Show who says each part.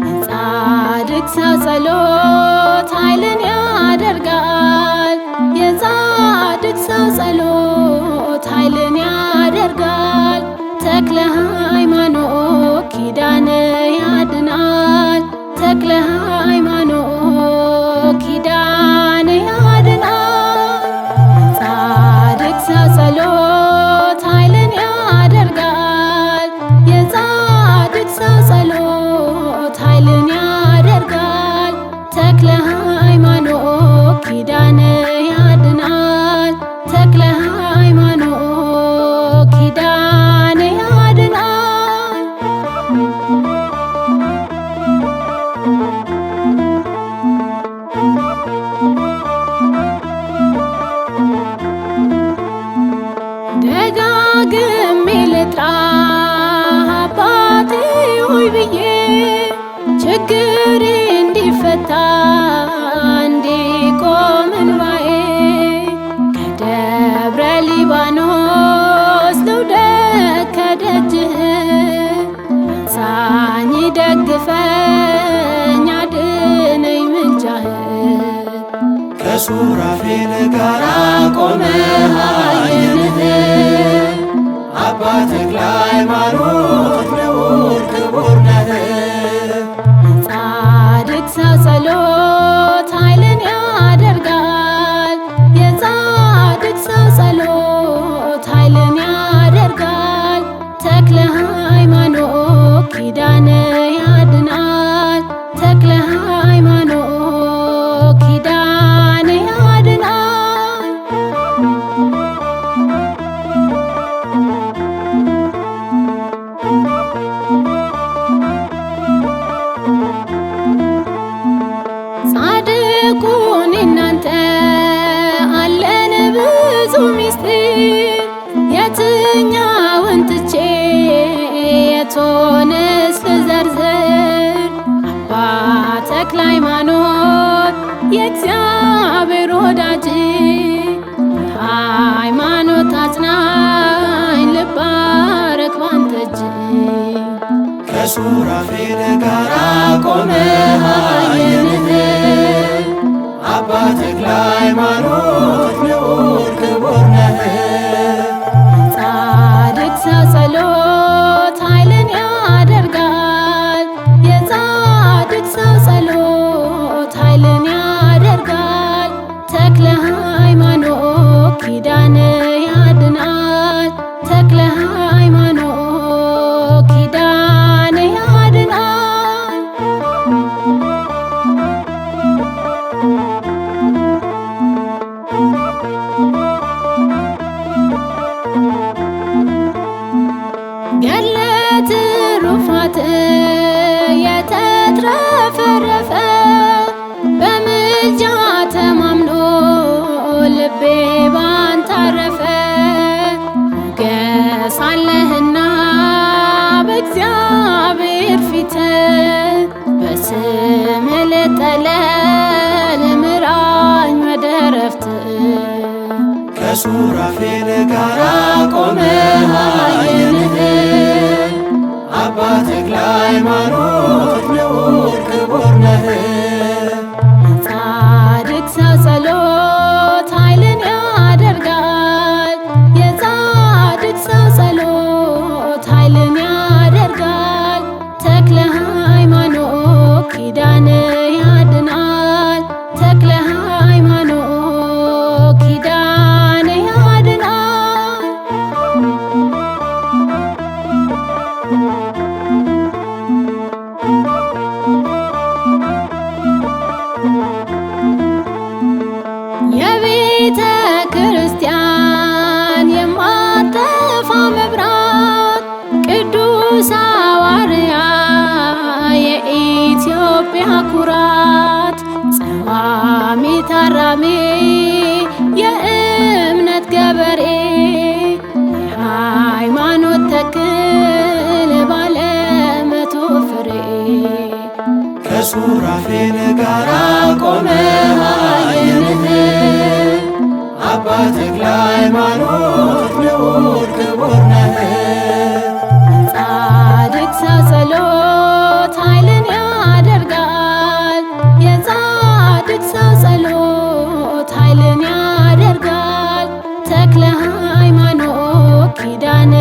Speaker 1: የጻድቅ ሰው ጸሎት ኃይልን ያደርጋል። የጻድቅ ሰው ጸሎት ኃይልን ያደርጋል። ተክለ ሃይማኖት ኪዳን ያድናል። ተክለ ሃይማኖት ኪዳን ያድናል። የጻድቅ ሰው ጸሎት ኃይልን ያደርጋል። የጻድቅ ሰው ጸሎት ኃይልን ያደርጋል። ተክለ ሃይማኖት ኪዳን ያድናል። ተክለ ሃይማኖት ኪዳን ያድናል። ደጋግሜ ልጥራህ አባቴ ሆይ ብዬ ችግሬ እንዲፈታ እንዲቆም እንባዬ ከደብረ ሊባኖስ ልውደቅ ከደጅህ አንሳኝ ደግፈኝ አድነኝ ምልጃህ
Speaker 2: ከሱራፌል ጋራ ቆመህ አየንህ አባ ተክለ ሃይማኖት ልዑል ክቡር ነህ።
Speaker 1: የጻድቅ ሰው ጸሎት ኃይልን ያደርጋል። የጻድቅ ሰው ጸሎት ኃይልን ያደርጋል። ተክለ ሃይማኖት ኪዳን ያድናል። ተክለ ሃይማኖት ኪዳን ያድናል። ጻድቁን እናንተ አለን ብዙ ሚስጥር የትኛውን ትቼ የቶንስ ልዘርዝር? አባ ተክለ ሃይማኖት የእግዚአብሔር ወዳጅ ሃይማኖት አጽናኝ ልባረክ ባንተ እጅ
Speaker 2: ከሱራፌል ጋራ ቆመህ አየንህ አባ ተክለ ሃይማኖት ልዑል ክቡር ነህ።
Speaker 1: የጻድቅ ሰው ጸሎት ኃይልን ያደርጋል። የጻድቅ ሰው ጸሎት ኃይልን ያደርጋል። ተክለ ሃይማኖት ኪዳን ያድናል። ተክለ ሃይማኖት ኪዳን ያድናል። ገድለ ትሩፋት የተትረፈረፈ በምልጃ ተማምኖ ልቤ ባንተ አረፈ። ሞገስ አለህና በእግዚአብሔር ፊት በስም ልጠለል ምራኝ ወደ ዕረፍት
Speaker 2: ከሱራፌል ጋራ ቆመህ አየንህ አባ ተክለ ሃይማኖት ልዑል ክቡር ነህ።
Speaker 1: የጻድቅ ሰው ጸሎት ኃይልን ያደርጋል። የጻድቅ ሰው ጸሎት ኃይልን ያደርጋል። ተክለ ሃይማኖት ኪዳን ያድናል። ተክለ ሃይማኖት ኪዳን ያድናል። ገበሬ የሃይማኖት ተክል ባለ 100 ፍሬ
Speaker 2: ከሱራፌል ጋራ ቆመህ አየንህ አባ ተክለ ሃይማኖት ልዑል ክቡር ነህ።
Speaker 1: ጻድቅ ሰው ጸሎት ኃይልን ያደርጋል። የጻድቅ ሰው ጸሎት ኃይልን ያደርጋል። ተክለ ሃይማኖት ኪዳን